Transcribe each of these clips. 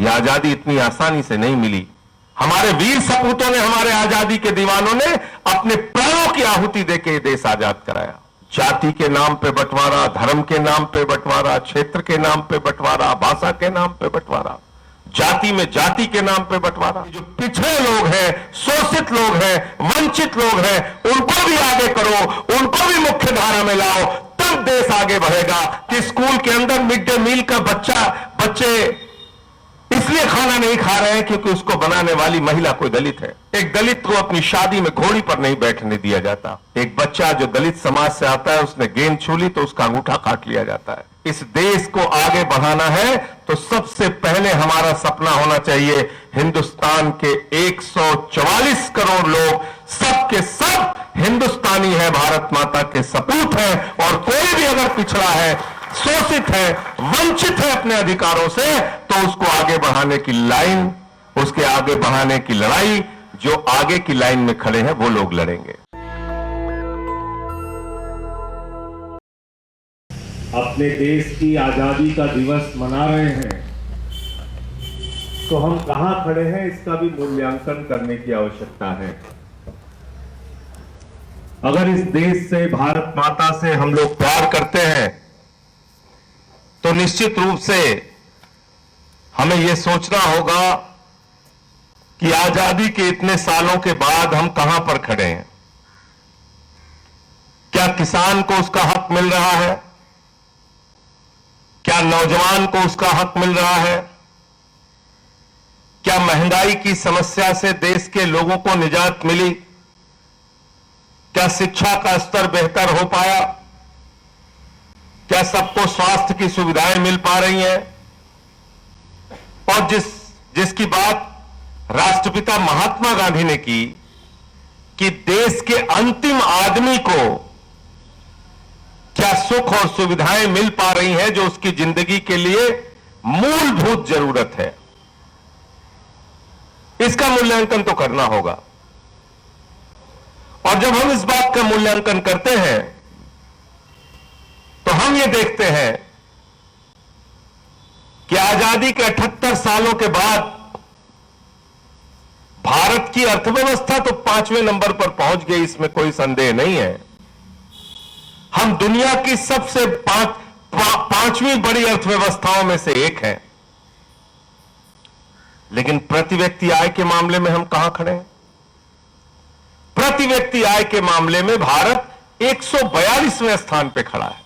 यह आजादी इतनी आसानी से नहीं मिली। हमारे वीर सपूतों ने, हमारे आजादी के दीवानों ने अपने प्राणों की आहुति देके ये देश आजाद कराया। जाति के नाम पे बंटवारा, धर्म के नाम पे बंटवारा, क्षेत्र के नाम पे बंटवारा, भाषा के नाम पे बंटवारा, जाति में जाति के नाम पे बंटवारा। जो पिछड़े लोग हैं, शोषित लोग हैं, वंचित लोग हैं, उनको भी आगे करो, उनको भी मुख्य धारा में लाओ, तब देश आगे बढ़ेगा। कि स्कूल के अंदर मिड डे मील का बच्चे इसलिए खाना नहीं खा रहे हैं क्योंकि उसको बनाने वाली महिला कोई दलित है। एक दलित को अपनी शादी में घोड़ी पर नहीं बैठने दिया जाता। एक बच्चा जो दलित समाज से आता है, उसने गेंद छू ली तो उसका अंगूठा काट लिया जाता है। इस देश को आगे बढ़ाना है तो सबसे पहले हमारा सपना होना चाहिए, हिंदुस्तान के 144 करोड़ लोग सब के सब हिंदुस्तानी है, भारत माता के सपूत हैं। और कोई भी अगर पिछड़ा है, शोषित है, वंचित है अपने अधिकारों से, तो उसको आगे बढ़ाने की लाइन, उसके आगे बढ़ाने की लड़ाई जो आगे की लाइन में खड़े हैं वो लोग लड़ेंगे। अपने देश की आजादी का दिवस मना रहे हैं तो हम कहां खड़े हैं इसका भी मूल्यांकन करने की आवश्यकता है। अगर इस देश से, भारत माता से हम लोग प्यार करते हैं तो निश्चित रूप से हमें यह सोचना होगा कि आजादी के इतने सालों के बाद हम कहां पर खड़े हैं। क्या किसान को उसका हक मिल रहा है? क्या नौजवान को उसका हक मिल रहा है? क्या महंगाई की समस्या से देश के लोगों को निजात मिली? क्या शिक्षा का स्तर बेहतर हो पाया? क्या सबको स्वास्थ्य की सुविधाएं मिल पा रही हैं? और जिसकी बात राष्ट्रपिता महात्मा गांधी ने की कि देश के अंतिम आदमी को क्या सुख और सुविधाएं मिल पा रही हैं जो उसकी जिंदगी के लिए मूलभूत जरूरत है, इसका मूल्यांकन तो करना होगा। और जब हम इस बात का मूल्यांकन करते हैं तो हम ये देखते हैं कि आजादी के 78 सालों के बाद भारत की अर्थव्यवस्था तो 5वें नंबर पर पहुंच गई, इसमें कोई संदेह नहीं है। हम दुनिया की सबसे पांचवीं बड़ी अर्थव्यवस्थाओं में से एक हैं। लेकिन प्रति व्यक्ति आय के मामले में हम कहां खड़े हैं? प्रति व्यक्ति आय के मामले में भारत 142वें स्थान पे खड़ा है।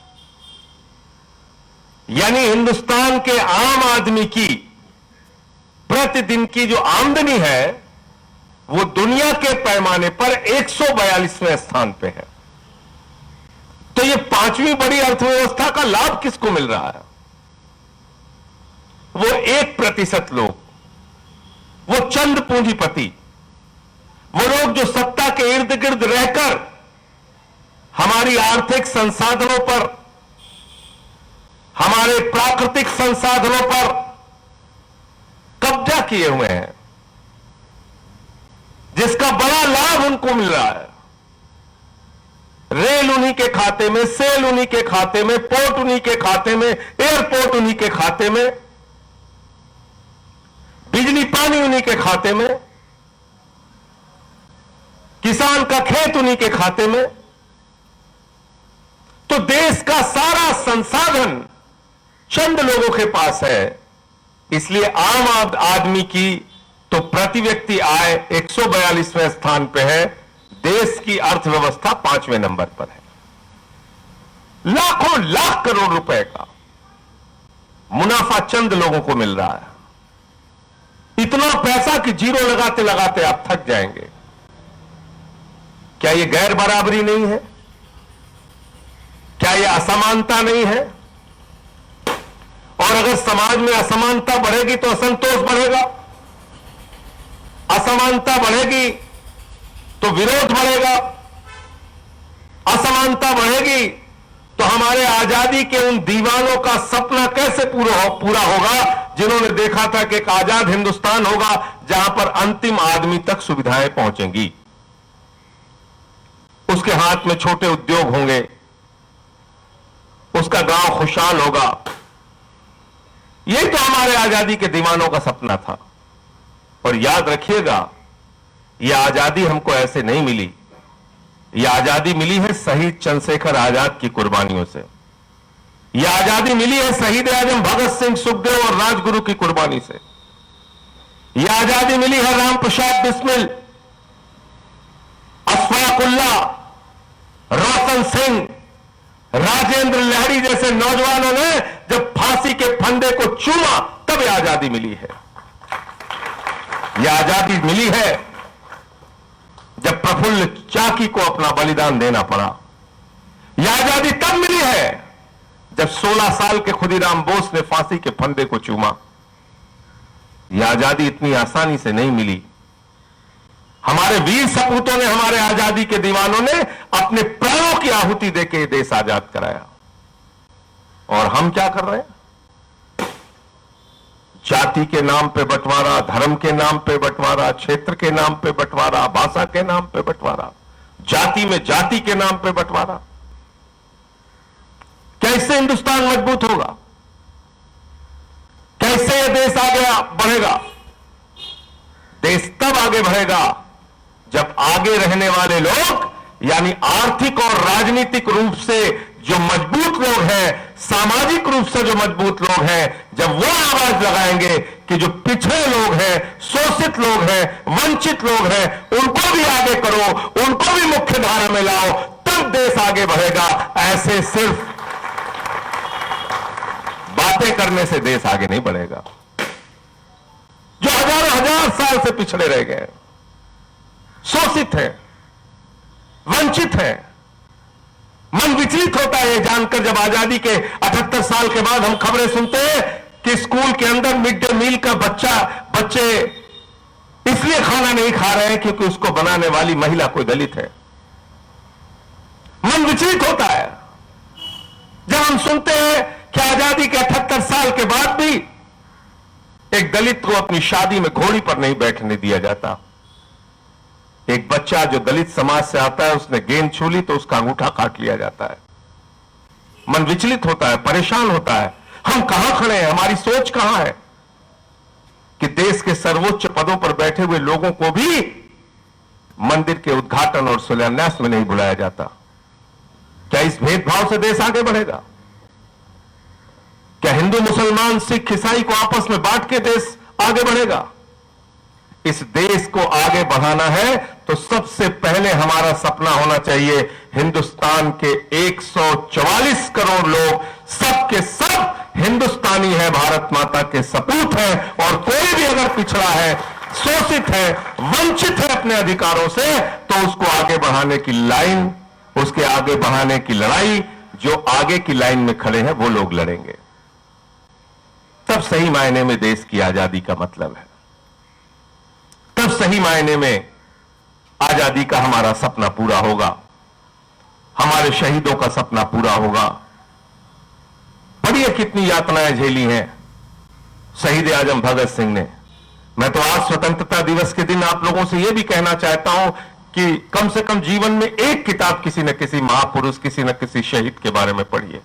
यानी हिंदुस्तान के आम आदमी की प्रतिदिन की जो आमदनी है वो दुनिया के पैमाने पर 142वें स्थान पे है। तो ये 5वीं बड़ी अर्थव्यवस्था का लाभ किसको मिल रहा है? वो 1% लोग, वो चंद पूंजीपति, वो लोग जो सत्ता के इर्द गिर्द रहकर हमारी आर्थिक संसाधनों पर, हमारे प्राकृतिक संसाधनों पर कब्जा किए हुए हैं, जिसका बड़ा लाभ उनको मिल रहा है। रेल उन्हीं के खाते में, सेल उन्हीं के खाते में, पोर्ट उन्हीं के खाते में, एयरपोर्ट उन्हीं के खाते में, बिजली पानी उन्हीं के खाते में, किसान का खेत उन्हीं के खाते में। तो देश का सारा संसाधन चंद लोगों के पास है। इसलिए आम आदमी की तो प्रति व्यक्ति आय 142वें स्थान पे है, देश की अर्थव्यवस्था 5वें नंबर पर है। लाखों लाख करोड़ रुपए का मुनाफा चंद लोगों को मिल रहा है। इतना पैसा कि जीरो लगाते लगाते आप थक जाएंगे। क्या यह गैर बराबरी नहीं है? क्या यह असमानता नहीं है? और अगर समाज में असमानता बढ़ेगी तो असंतोष बढ़ेगा, असमानता बढ़ेगी तो विरोध बढ़ेगा, असमानता बढ़ेगी तो हमारे आजादी के उन दीवानों का सपना कैसे पूरा होगा जिन्होंने देखा था कि एक आजाद हिंदुस्तान होगा जहां पर अंतिम आदमी तक सुविधाएं पहुंचेंगी, उसके हाथ में छोटे उद्योग होंगे, उसका गांव खुशहाल होगा। यही तो हमारे आजादी के दीवानों का सपना था। और याद रखिएगा, यह आजादी हमको ऐसे नहीं मिली, यह आजादी मिली है शहीद चंद्रशेखर आजाद की कुर्बानियों से। यह आजादी मिली है शहीद आजम भगत सिंह, सुखदेव और राजगुरु की कुर्बानी से। यह आजादी मिली है राम प्रसाद बिस्मिल, अशफाकुल्ला, रोशन सिंह, राजेंद्र लहरी जैसे नौजवानों ने जब फांसी के फंदे को चूमा, तब यह आजादी मिली है। यह आजादी मिली है जब प्रफुल्ल चाकी को अपना बलिदान देना पड़ा। यह आजादी तब मिली है जब 16 साल के खुदीराम बोस ने फांसी के फंदे को चूमा। यह आजादी इतनी आसानी से नहीं मिली। हमारे वीर सपूतों ने, हमारे आजादी के दीवानों ने अपने प्राणों की आहुति देके देश आजाद कराया। और हम क्या कर रहे हैं? जाति के नाम पे बंटवारा, धर्म के नाम पे बंटवारा, क्षेत्र के नाम पे बंटवारा, भाषा के नाम पे बंटवारा, जाति में जाति के नाम पे बंटवारा। कैसे हिंदुस्तान मजबूत होगा? कैसे यह देश आगे बढ़ेगा? देश तब आगे बढ़ेगा जब आगे रहने वाले लोग, यानी आर्थिक और राजनीतिक रूप से जो मजबूत लोग हैं, सामाजिक रूप से जो मजबूत लोग हैं, जब वो आवाज लगाएंगे कि जो पिछड़े लोग हैं, शोषित लोग हैं, वंचित लोग हैं, उनको भी आगे करो, उनको भी मुख्य धारा में लाओ, तब देश आगे बढ़ेगा। ऐसे सिर्फ बातें करने से देश आगे नहीं बढ़ेगा। जो हजार साल से पिछड़े रह गए, शोषित है, वंचित है, मन विचलित होता है जानकर जब आजादी के 78 साल के बाद हम खबरें सुनते हैं कि स्कूल के अंदर मिड डे मील का बच्चे इसलिए खाना नहीं खा रहे हैं क्योंकि उसको बनाने वाली महिला कोई दलित है। मन विचलित होता है जब हम सुनते हैं कि आजादी के 78 साल के बाद भी एक दलित को अपनी शादी में घोड़ी पर नहीं बैठने दिया जाता। एक बच्चा जो दलित समाज से आता है, उसने गेंद छू ली तो उसका अंगूठा काट लिया जाता है। मन विचलित होता है, परेशान होता है। हम कहां खड़े हैं? हमारी सोच कहां है कि देश के सर्वोच्च पदों पर बैठे हुए लोगों को भी मंदिर के उद्घाटन और शिलान्यास में नहीं बुलाया जाता? क्या इस भेदभाव से देश आगे बढ़ेगा? क्या हिंदू, मुसलमान, सिख, ईसाई को आपस में बांट के देश आगे बढ़ेगा? इस देश को आगे बढ़ाना है तो सबसे पहले हमारा सपना होना चाहिए हिंदुस्तान के 144 करोड़ लोग, सब के सब हिंदुस्तानी है, भारत माता के सपूत है। और कोई भी अगर पिछड़ा है, शोषित है, वंचित है अपने अधिकारों से, तो उसको आगे बढ़ाने की लाइन, उसके आगे बढ़ाने की लड़ाई जो आगे की लाइन में खड़े हैं वो लोग लड़ेंगे। तब सही मायने में देश की आजादी का मतलब है, तब सही मायने में आजादी का हमारा सपना पूरा होगा, हमारे शहीदों का सपना पूरा होगा। पढ़िए कितनी यातनाएं झेली हैं शहीद आजम भगत सिंह ने। मैं तो आज स्वतंत्रता दिवस के दिन आप लोगों से यह भी कहना चाहता हूं कि कम से कम जीवन में एक किताब किसी न किसी महापुरुष, किसी न किसी शहीद के बारे में पढ़िए,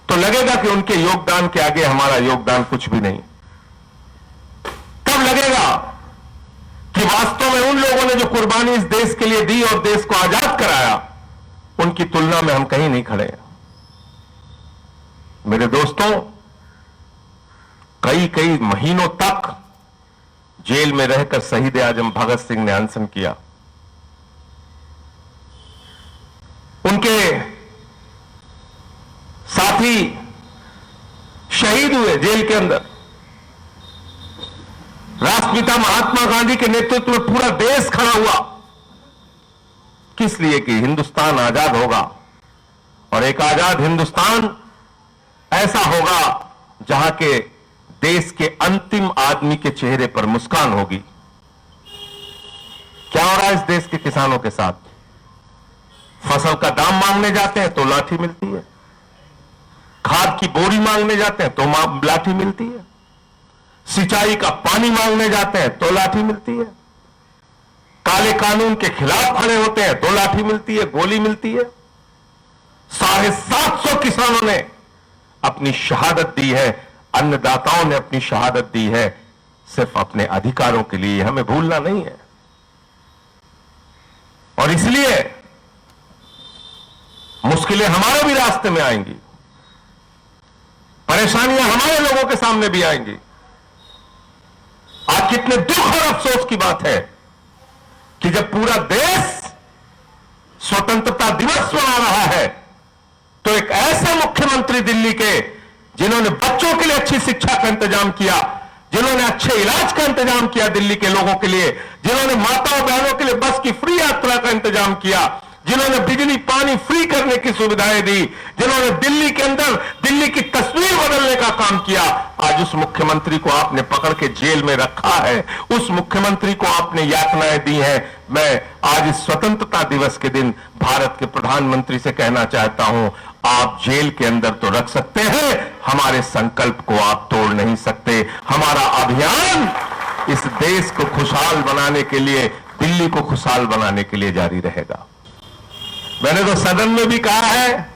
तो लगेगा कि उनके योगदान के आगे हमारा योगदान कुछ भी नहीं। तब लगेगा कि वास्तव में उन लोगों ने जो कुर्बानी इस देश के लिए दी और देश को आजाद कराया, उनकी तुलना में हम कहीं नहीं खड़े हैं। मेरे दोस्तों, कई महीनों तक जेल में रहकर शहीद आजम भगत सिंह ने अनशन किया। उनके साथी शहीद हुए जेल के अंदर। राष्ट्रपिता महात्मा गांधी के नेतृत्व में पूरा देश खड़ा हुआ, किस लिए? कि हिंदुस्तान आजाद होगा, और एक आजाद हिंदुस्तान ऐसा होगा जहां के देश के अंतिम आदमी के चेहरे पर मुस्कान होगी। क्या हो रहा है इस देश के किसानों के साथ? फसल का दाम मांगने जाते हैं तो लाठी मिलती है, खाद की बोरी मांगने जाते हैं तो लाठी मिलती है, सिंचाई का पानी मांगने जाते हैं तो लाठी मिलती है, काले कानून के खिलाफ खड़े होते हैं तो लाठी मिलती है, गोली मिलती है। 750 किसानों ने अपनी शहादत दी है अन्नदाताओं ने अपनी शहादत दी है सिर्फ अपने अधिकारों के लिए, हमें भूलना नहीं है। और इसलिए मुश्किलें हमारे भी रास्ते में आएंगी, परेशानियां हमारे लोगों के सामने भी आएंगी। आज कितने दुख और अफसोस की बात है कि जब पूरा देश स्वतंत्रता दिवस मना रहा है तो एक ऐसे मुख्यमंत्री दिल्ली के जिन्होंने बच्चों के लिए अच्छी शिक्षा का इंतजाम किया, जिन्होंने अच्छे इलाज का इंतजाम किया दिल्ली के लोगों के लिए, जिन्होंने माताओं बहनों के लिए बस की फ्री यात्रा का इंतजाम किया, जिन्होंने बिजली पानी फ्री करने की सुविधाएं दी, जिन्होंने दिल्ली के अंदर दिल्ली की तस्वीर बदलने का काम किया, आज उस मुख्यमंत्री को आपने पकड़ के जेल में रखा है, उस मुख्यमंत्री को आपने यातनाएं दी हैं। मैं आज इस स्वतंत्रता दिवस के दिन भारत के प्रधानमंत्री से कहना चाहता हूं, आप जेल के अंदर तो रख सकते हैं, हमारे संकल्प को आप तोड़ नहीं सकते। हमारा अभियान इस देश को खुशहाल बनाने के लिए, दिल्ली को खुशहाल बनाने के लिए जारी रहेगा। मैंने तो सदन में भी कहा है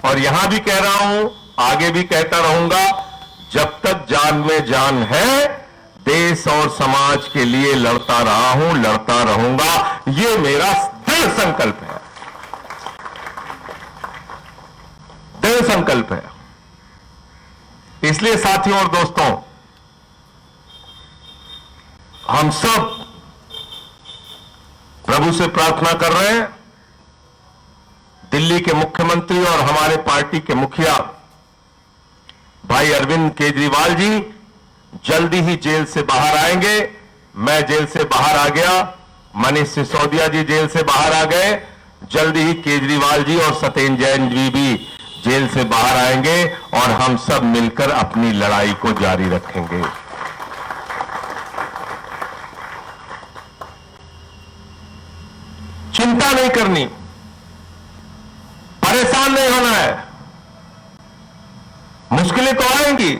और यहां भी कह रहा हूं, आगे भी कहता रहूंगा, जब तक जान में जान है देश और समाज के लिए लड़ता रहा हूं, लड़ता रहूंगा, ये मेरा दृढ़ संकल्प है, दृढ़ संकल्प है। इसलिए साथियों और दोस्तों, हम सब प्रभु से प्रार्थना कर रहे हैं, दिल्ली के मुख्यमंत्री और हमारे पार्टी के मुखिया भाई अरविंद केजरीवाल जी जल्दी ही जेल से बाहर आएंगे। मैं जेल से बाहर आ गया, मनीष सिसोदिया जी जेल से बाहर आ गए, जल्दी ही केजरीवाल जी और सत्येंद्र जैन जी भी जेल से बाहर आएंगे और हम सब मिलकर अपनी लड़ाई को जारी रखेंगे। चिंता नहीं करनी, परेशान नहीं होना है। मुश्किलें तो आएंगी,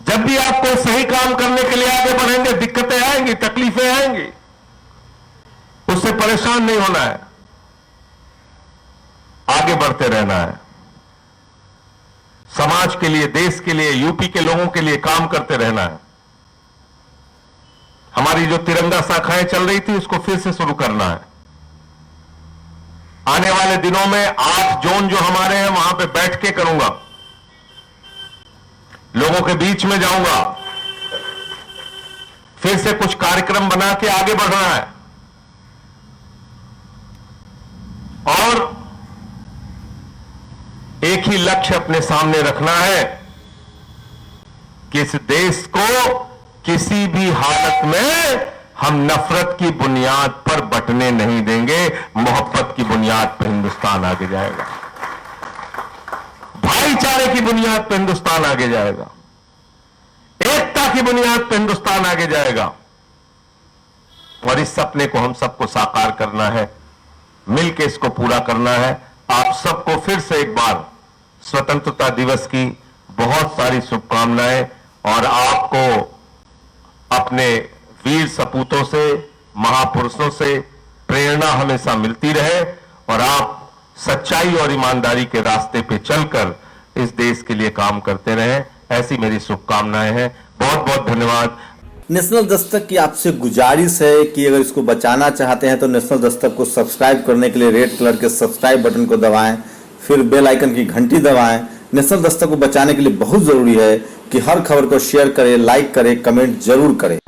जब भी आप कोई सही काम करने के लिए आगे बढ़ेंगे दिक्कतें आएंगी, तकलीफें आएंगी, उससे परेशान नहीं होना है, आगे बढ़ते रहना है। समाज के लिए, देश के लिए, यूपी के लोगों के लिए काम करते रहना है। हमारी जो तिरंगा शाखाएं चल रही थी उसको फिर से शुरू करना है। आने वाले दिनों में 8 जोन जो हमारे हैं वहां पे बैठ के करूंगा, लोगों के बीच में जाऊंगा, फिर से कुछ कार्यक्रम बना के आगे बढ़ना है और एक ही लक्ष्य अपने सामने रखना है कि इस देश को किसी भी हालत में हम नफरत की बुनियाद पर बंटने नहीं देंगे। मोहब्बत की बुनियाद पर हिंदुस्तान आगे जाएगा, भाईचारे की बुनियाद पर हिंदुस्तान आगे जाएगा, एकता की बुनियाद पर हिंदुस्तान आगे जाएगा। और इस सपने को हम सबको साकार करना है, मिलकर इसको पूरा करना है। आप सबको फिर से एक बार स्वतंत्रता दिवस की बहुत सारी शुभकामनाएं और आपको अपने वीर सपूतों से, महापुरुषों से प्रेरणा हमेशा मिलती रहे और आप सच्चाई और ईमानदारी के रास्ते पे चलकर इस देश के लिए काम करते रहें, ऐसी मेरी शुभकामनाएं हैं। बहुत बहुत धन्यवाद। नेशनल दस्तक की आपसे गुजारिश है कि अगर इसको बचाना चाहते हैं तो नेशनल दस्तक को सब्सक्राइब करने के लिए रेड कलर के सब्सक्राइब बटन को दबाएं, फिर बेल आइकन की घंटी दबाएं। नेशनल दस्तक को बचाने के लिए बहुत जरूरी है कि हर खबर को शेयर करें, लाइक करें, कमेंट जरूर करें।